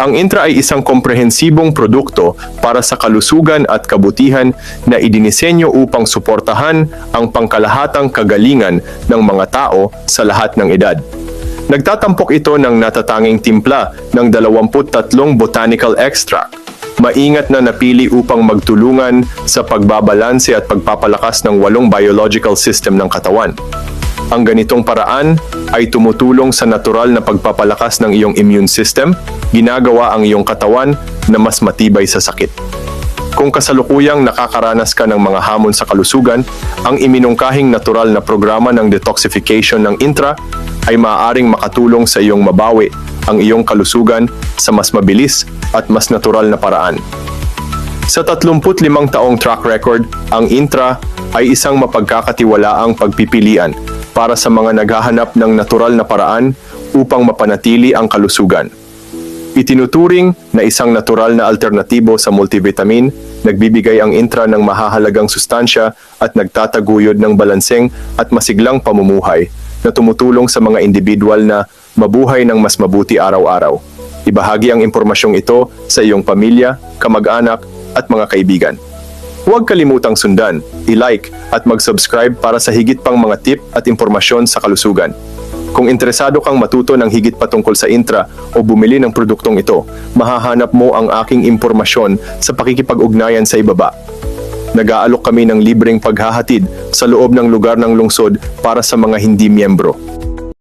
Ang Intra ay isang komprehensibong produkto para sa kalusugan at kabutihan na idinisenyo upang suportahan ang pangkalahatang kagalingan ng mga tao sa lahat ng edad. Nagtatampok ito ng natatanging timpla ng 23 botanical extract. Maingat na napili upang magtulungan sa pagbabalanse at pagpapalakas ng 8 biological system ng katawan. Ang ganitong paraan ay tumutulong sa natural na pagpapalakas ng iyong immune system, ginagawa ang iyong katawan na mas matibay sa sakit. Kung kasalukuyang nakakaranas ka ng mga hamon sa kalusugan, ang iminungkahing natural na programa ng detoxification ng Intra ay maaaring makatulong sa iyong mabawi ang iyong kalusugan sa mas mabilis at mas natural na paraan. Sa 35 taong track record, ang Intra ay isang mapagkakatiwalaang pagpipilian para sa mga naghahanap ng natural na paraan upang mapanatili ang kalusugan. Itinuturing na isang natural na alternatibo sa multivitamin, nagbibigay ang Intra ng mahahalagang sustansya at nagtataguyod ng balanseng at masiglang pamumuhay na tumutulong sa mga individual na mabuhay ng mas mabuti araw-araw. Ibahagi ang impormasyong ito sa iyong pamilya, kamag-anak at mga kaibigan. Huwag kalimutang sundan, i-like at mag-subscribe para sa higit pang mga tip at impormasyon sa kalusugan. Kung interesado kang matuto ng higit patungkol sa Intra o bumili ng produktong ito, mahahanap mo ang aking impormasyon sa pakikipag-ugnayan sa ibaba. Nag-aalok kami ng libreng paghahatid sa loob ng lugar ng lungsod para sa mga hindi miyembro.